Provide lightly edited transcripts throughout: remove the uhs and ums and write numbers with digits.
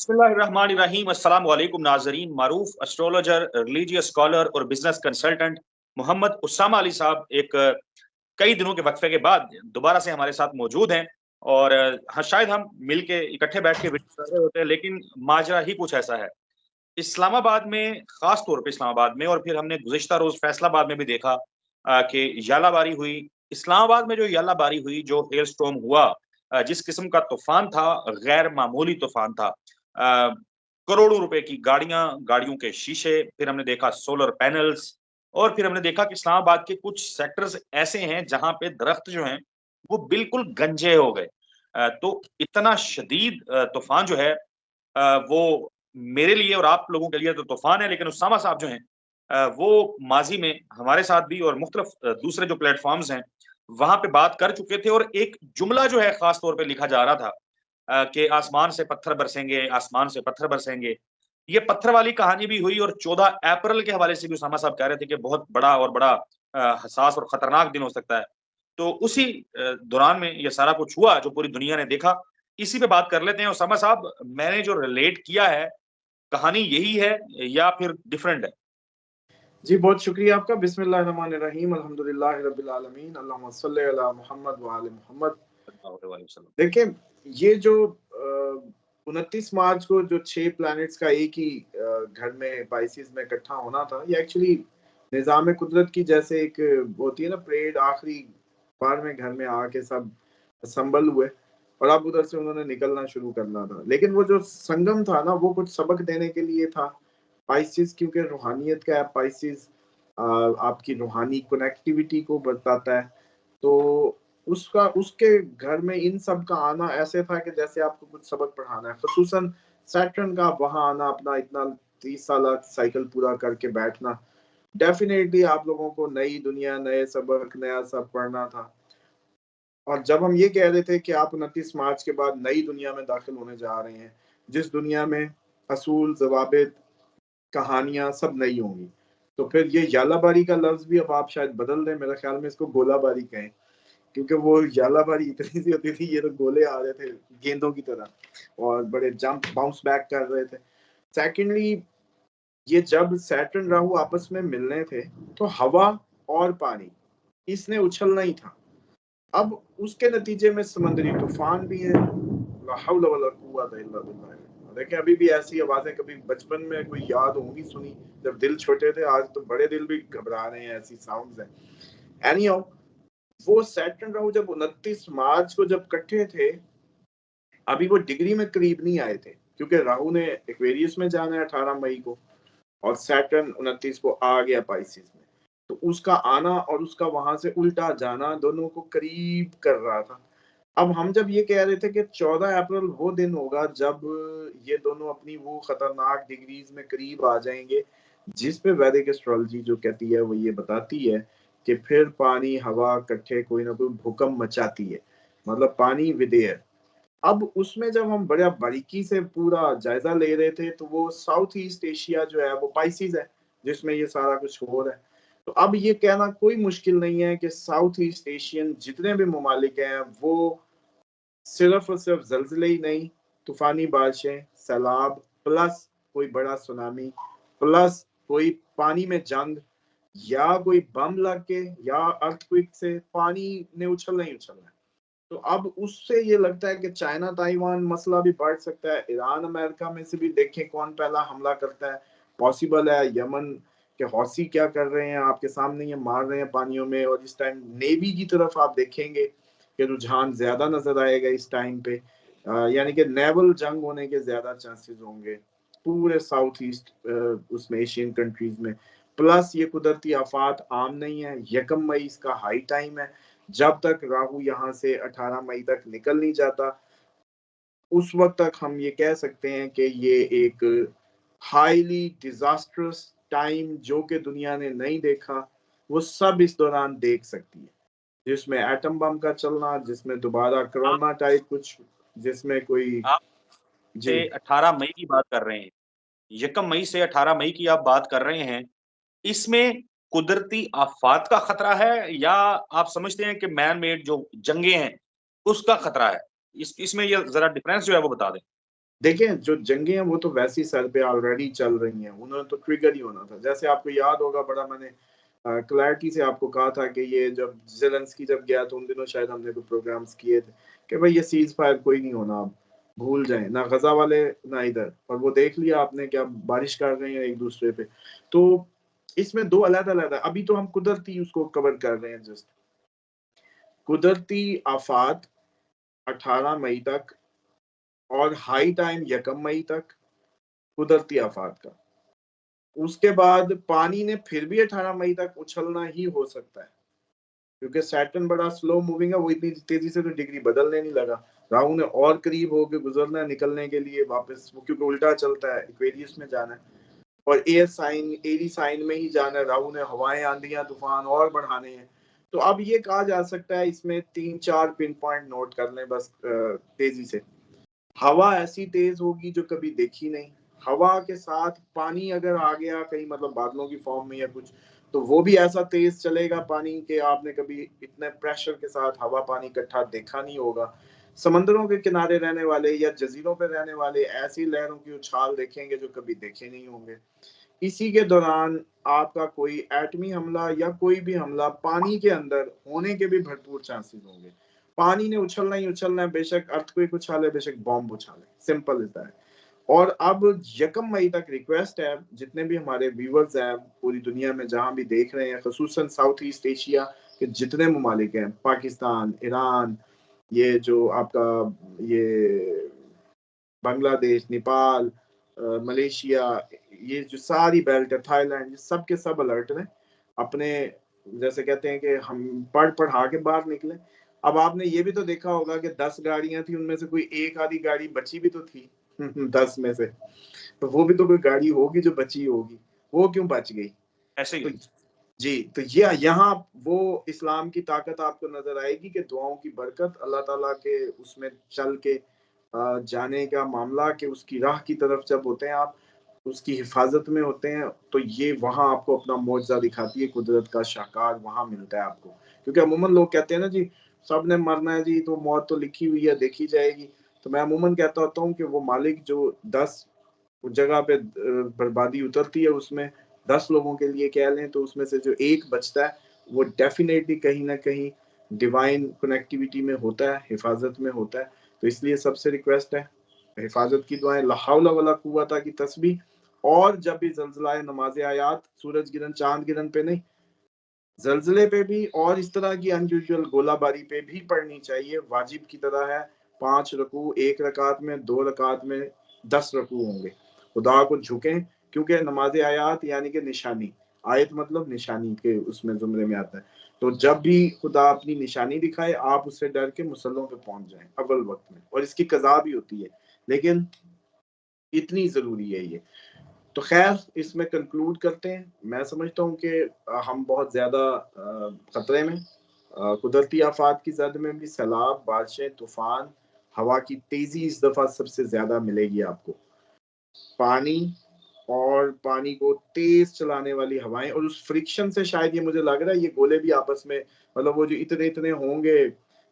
बिस्मिल्लाहिर्रहमानिर्रहीम। अस्सलाम वालेकुम नाज़रीन। मारूफ एस्ट्रोलॉजर, रिलीजियस स्कॉलर और बिजनेस कंसल्टेंट मोहम्मद उसामा अली साहब कई दिनों के वक्फे के बाद दोबारा से हमारे साथ मौजूद हैं। और हाँ, शायद हम मिल के इकट्ठे बैठ के वीडियो कर रहे होते हैं, लेकिन माजरा ही कुछ ऐसा है। इस्लामाबाद में, खास तौर पे इस्लामाबाद में, और फिर हमने गुज़िश्ता रोज फैसलाबाद में भी देखा कि यालाबारी हुई। इस्लामाबाद में जो यालाबारी हुई, जो हेल स्टॉर्म हुआ, जिस किस्म का तूफान था, गैर मामूली तूफान था। करोड़ों रुपए की गाड़ियां, गाड़ियों के शीशे, फिर हमने देखा सोलर पैनल्स, और फिर हमने देखा कि इस्लामाबाद के कुछ सेक्टर्स ऐसे हैं जहां पे दरख्त जो हैं वो बिल्कुल गंजे हो गए। तो इतना शदीद तूफान जो है, वो मेरे लिए और आप लोगों के लिए तो तूफान है, लेकिन उसामा साहब जो हैं वो माजी में हमारे साथ भी और मुख्तलिफ दूसरे जो प्लेटफॉर्म्स हैं वहां पे बात कर चुके थे। और एक जुमला जो है खास तौर पे लिखा जा रहा था कि आसमान से पत्थर बरसेंगे, आसमान से पत्थर बरसेंगे। ये पत्थर वाली कहानी भी हुई, और 14 अप्रैल के हवाले से भी उसामा साहब कह रहे थे कि बहुत बड़ा और बड़ा हसास और खतरनाक दिन हो सकता है। तो उसी दौरान में ये सारा कुछ हुआ जो पूरी दुनिया ने देखा। इसी पे बात कर लेते हैं। उसामा साहब, मैंने जो रिलेट किया है, कहानी यही है या फिर डिफरेंट है? जी, बहुत शुक्रिया आपका। बिस्मिल्लाहिर्रहमानिर्रहीम, अल्हम्दुलिल्लाहि रब्बिल आलमीन, अल्लाहुम्मा सल्लि अला मुहम्मद व आले मुहम्मद। देखिए, ये जो 29 मार्च को जो 6 प्लैनेट्स का एक ही घर में पाइसेस में इकट्ठा होना था, ये एक्चुअली निज़ाम कुदरत की जैसे एक होती है ना परेड, आखिरी बार में घर में आके सब संभल हुए और अब उधर से उन्होंने निकलना शुरू करना था। लेकिन वो जो संगम था ना, वो कुछ सबक देने के लिए था। पाइसेस क्योंकि रूहानियत का है, पाइसेस आपकी रूहानी कनेक्टिविटी को बताता है। तो उसका उसके घर में इन सब का आना ऐसे था कि जैसे आपको कुछ सबक पढ़ाना है। ख़ुसूसन सैटर्न का वहाँ आना, अपना इतना 30 साल साइकिल पूरा करके बैठना, डेफिनेटली आप लोगों को नई दुनिया, नए सबक, नया सब पढ़ना था। और जब हम ये कह रहे थे कि आप 29 मार्च के बाद नई दुनिया में दाखिल होने जा रहे हैं, जिस दुनिया में असूल, ज़वाबित, कहानियाँ सब नई होंगी। तो फिर ये यालाबारी का लफ्ज़ भी अब आप शायद बदल दें, मेरे ख़्याल में इसको गोलाबारी कहें, क्योंकि वो यालाबारी इतनी सी होती थी, ये तो गोले आ रहे थे गेंदों की तरह और बड़े जंप बाउंस बैक कर रहे थे। सेकंडली, ये जब सैटर्न राहु आपस में मिलने थे, तो हवा और पानी इसने उछलना ही था। अब उसके नतीजे में समंदरी तूफान भी है। ला हौला वला कुव्वता इल्ला बिल्लाह। देखिए, अभी भी ऐसी आवाजें कभी बचपन में कोई याद होंगी सुनी, जब दिल छोटे थे। आज तो बड़े दिल भी घबरा रहे हैं, ऐसी साउंड्स हैं। एनीहाउ, वो सैटर्न राहु जब 29 मार्च को जब इकट्ठे थे, अभी वो डिग्री में करीब नहीं आए थे, क्योंकि राहु ने एक्वेरियस में जाना है 18 मई को और सैटर्न 29 को आ गया पाइसेस में। तो उसका आना और उसका वहां से उल्टा जाना दोनों को करीब कर रहा था। अब हम जब ये कह रहे थे कि 14 अप्रैल वो दिन होगा जब ये दोनों अपनी वो खतरनाक डिग्रीज में करीब आ जाएंगे, जिस पे वैदिक एस्ट्रोलॉजी जो कहती है वो ये बताती है कि फिर पानी हवा इकट्ठे कोई ना कोई भूकंप मचाती है, मतलब पानी विद एयर। अब उसमें जब हम बड़ा बारीकी से पूरा जायजा ले रहे थे, तो वो साउथ ईस्ट एशिया जो है वो पाइसेस है, जिसमें ये सारा कुछ हो रहा है। तो अब ये कहना कोई मुश्किल नहीं है कि साउथ ईस्ट एशियन जितने भी ममालिक हैं, वो सिर्फ और सिर्फ ज़लज़ले ही नहीं, तूफ़ानी बारिशें, सैलाब, प्लस कोई बड़ा सुनामी, प्लस कोई पानी में जंग, या कोई बम लग के या अर्थक्वेक से पानी ने उछलना ही उछलना है। तो अब उससे ये लगता है कि चाइना ताइवान मसला भी बढ़ सकता है। ईरान अमेरिका में से भी देखें कौन पहला हमला करता है। पॉसिबल है यमन के हौसी क्या कर रहे हैं, आपके सामने ये मार रहे हैं पानियों में। और इस टाइम नेवी की तरफ आप देखेंगे कि रुझान ज्यादा नजर आएगा इस टाइम पे। यानी कि नेवल जंग होने के ज्यादा चांसेस होंगे पूरे साउथ ईस्ट उसमें एशियन कंट्रीज में। प्लस ये कुदरती आफात आम नहीं है। 1 मई इसका हाई टाइम है। जब तक राहु यहाँ से 18 मई तक निकल नहीं जाता, उस वक्त तक हम ये कह सकते हैं कि ये एक हाईली डिजास्टरस टाइम जो कि दुनिया ने नहीं देखा, वो सब इस दौरान देख सकती है। जिसमें एटम बम का चलना, जिसमें दोबारा आप कोरोना टाइप कुछ, जिसमें कोई। आप जी, से 18 मई की बात कर रहे हैं, 1 मई से 18 मई की आप बात कर रहे हैं। इसमें कुदरती आफात का खतरा है, या आप समझते हैं कि मैन मेड जो जंगे हैं उसका खतरा है? इसमें ये जरा डिफरेंस जो है वो बता दें। देखें जो जंगें हैं वो तो वैसी सर पे ऑलरेडी चल रही हैं, उन्होंने तो ट्रिगर ही होना था। जैसे आपको याद होगा, बड़ा मैंने क्लैरिटी से आपको कहा था कि ये जब ज़ेलेंस्की जब गया तो उन दिनों शायद हमने कोई प्रोग्राम्स किए थे कि भाई ये सीज फायर कोई नहीं होना, आप भूल जाएं, ना गजा वाले ना इधर। और वो देख लिया आपने क्या बारिश कर रहे हैं एक दूसरे पे। तो इसमें दो अलग अलग, अभी तो हम कुदरती उसको कवर कर रहे हैं, जस्ट कुदरती आफात 18 मई तक और हाई टाइम 1 मई तक कुदरती आफात का। उसके बाद पानी ने फिर भी 18 मई तक उछलना ही हो सकता है, क्योंकि सैटर्न बड़ा स्लो मूविंग है, वो इतनी तेजी से तो डिग्री बदलने नहीं लगा। राहु ने और करीब होकर गुजरना है निकलने के लिए वापस, वो क्योंकि उल्टा चलता है, एक्वेरियस में जाना है और एयर साइन एरी साइन में ही जाना है। राहु ने हवाएं आंधियां तूफान और बढ़ाने हैं। तो अब ये कहा जा सकता है, इसमें 3-4 पिन पॉइंट नोट कर लें बस तेजी से। हवा ऐसी तेज होगी जो कभी देखी नहीं। हवा के साथ पानी अगर आ गया कहीं, मतलब बादलों की फॉर्म में या कुछ, तो वो भी ऐसा तेज चलेगा पानी के आपने कभी इतने प्रेशर के साथ हवा पानी इकट्ठा देखा नहीं होगा। समंदरों के किनारे रहने वाले या जजीरों पे रहने वाले ऐसी लहरों की उछाल देखेंगे जो कभी देखे नहीं होंगे। इसी के दौरान आपका कोई एटमी हमला या कोई भी हमला पानी के अंदर होने के भी भरपूर चांसेस होंगे। पानी ने उछलना ही उछलना है, बेशक अर्थक्वेक उछाले, बेशक बॉम्ब उछाले, सिंपल इज दैट। और अब 1 मई तक रिक्वेस्ट है, जितने भी हमारे व्यूवर्स हैं पूरी दुनिया में जहां भी देख रहे हैं, खसूसन साउथ ईस्ट एशिया के जितने ममालिक हैं, पाकिस्तान, ईरान, ये जो आपका ये बांग्लादेश, नेपाल, मलेशिया, ये जो सारी बेल्ट है, थाईलैंड, ये सब के सब अलर्ट में अपने, जैसे कहते हैं कि हम पढ़ा के बाहर निकले। अब आपने ये भी तो देखा होगा कि 10 गाड़ियां थी, उनमें से कोई एक आधी गाड़ी बची भी तो थी 10 में से, तो वो भी तो कोई गाड़ी होगी जो बची होगी, वो क्यों बच गई? ऐसे तो ही जी, तो ये यहाँ वो इस्लाम की ताकत आपको नजर आएगी कि दुआओं की बरकत, अल्लाह ताला के उसमें चल के जाने का मामला, कि उसकी राह की तरफ जब होते हैं आप, उसकी हिफाजत में होते हैं, तो ये वहाँ आपको अपना मौजज़ा दिखाती है, कुदरत का शाहकार वहाँ मिलता है आपको। क्योंकि अमूमन लोग कहते हैं ना जी, सब ने मरना है जी, तो मौत तो लिखी हुई है, देखी जाएगी। तो मैं अमूमन कहता होता हूँ कि वो मालिक जो 10 जगह पे बर्बादी उतरती है, उसमें 10 लोगों के लिए कह लें, तो उसमें से जो एक बचता है, वो डेफिनेटली कहीं न कहीं डिवाइन कनेक्टिविटी में होता है, हिफाज़त में होता है। तो इसलिए सबसे रिक्वेस्ट है, हिफाज़त की दुआएँ, ला हौला वला कुव्वता की तस्बीह, और जब भी ज़ल्ज़ला नमाज़ आयात, सूरज गिरन, चाँद गिरन पे नहीं, ज़ल्ज़ले पे भी और इस तरह की अनयूजुअल गोलाबारी पे भी पढ़नी चाहिए, वाजिब की तरह है। 5 रुकू 1 रकात में, 2 रकात में 10 रुकू होंगे। खुदा को झुकें, क्योंकि नमाज़ आयात यानी कि निशानी, आयत मतलब निशानी के उसमें ज़ुमरे में आता है। तो जब भी खुदा अपनी निशानी दिखाए, आप उससे डर के मुसल्लों पे पहुँच जाएँ अव्वल वक़्त में, और इसकी क़ज़ा भी होती है, लेकिन इतनी ज़रूरी है ये। तो ख़ैर इसमें कंक्लूड करते हैं। मैं समझता हूँ कि हम बहुत ज़्यादा खतरे में, कुदरती आफ़ात की ज़द में भी, सैलाब, बारिशें, तूफ़ान, हवा की तेज़ी इस दफ़ा सबसे ज़्यादा मिलेगी आपको। पानी, और पानी को तेज़ चलाने वाली हवाएँ, और उस फ्रिक्शन से शायद ये मुझे लग रहा है ये गोले भी आपस में, मतलब वो जो इतने-इतने होंगे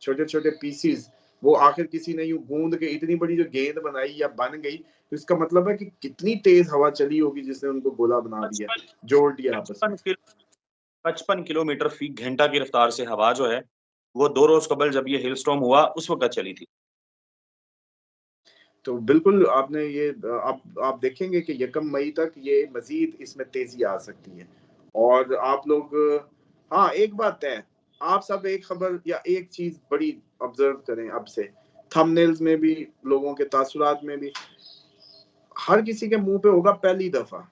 छोटे-छोटे पीसेस, वो आखिर किसी ने यूँ गूँद के इतनी बड़ी जो गेंद बनाई या बन गई, तो इसका मतलब है कि कितनी तेज़ हवा चली होगी जिसने उनको गोला बना दिया, 55 जोड़ दिया आपस में। 55 किलो 55 किलोमीटर फी घंटा की रफ्तार से हवा जो है, वो 2 रोज़ कबल जब ये हेल स्टॉर्म हुआ, उस वक़्त चली थी। तो बिल्कुल आपने ये आप देखेंगे कि 1 मई तक ये मज़ीद इसमें तेज़ी आ सकती है। और आप लोग, हाँ, एक बात तय है, आप सब एक खबर या एक चीज़ बड़ी ऑब्ज़र्व करें अब से, थंबनेल्स में भी, लोगों के तासुरात में भी, हर किसी के मुँह पे होगा पहली दफ़ा।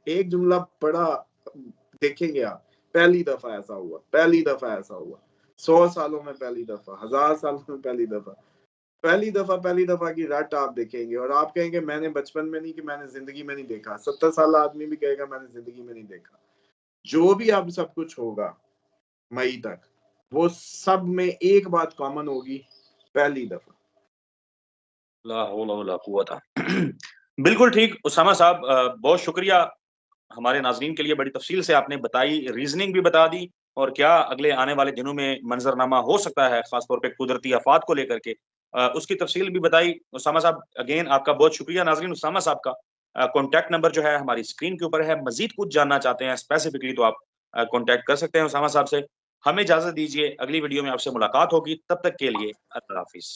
एक जुमला बड़ा देखेंगे आप, पहली दफ़ा ऐसा हुआ, पहली दफ़ा ऐसा हुआ, 100 सालों में पहली दफ़ा, 1000 सालों में पहली दफा की रट आप देखेंगे, और आप कहेंगे मैंने बचपन में नहीं, कि मैंने जिंदगी में नहीं देखा। 70 साल आदमी भी कहेगा मैंने जिंदगी में नहीं देखा। जो भी अब सब कुछ होगा मई तक, वो सब में एक बात कॉमन होगी, पहली दफा। ला हौला वला कुव्वता। बिल्कुल ठीक उसामा साहब, बहुत शुक्रिया। हमारे नाज़रीन के लिए बड़ी तफ़सील से आपने बताई, रीज़निंग भी बता दी, और क्या अगले आने वाले दिनों में मंज़रनामा हो सकता है, ख़ास तौर पे कुदरती आफ़ात को लेकर के। उसकी तफसील भी बताई। उसामा साहब अगेन आपका बहुत शुक्रिया। नाजरीन, उसामा साहब का कॉन्टैक्ट नंबर जो है हमारी स्क्रीन के ऊपर है। मजीद कुछ जानना चाहते हैं स्पेसिफिकली तो आप कॉन्टैक्ट कर सकते हैं उसामा साहब से। हमें इजाजत दीजिए, अगली वीडियो में आपसे मुलाकात होगी, तब तक के लिए अल्लाह हाफिज।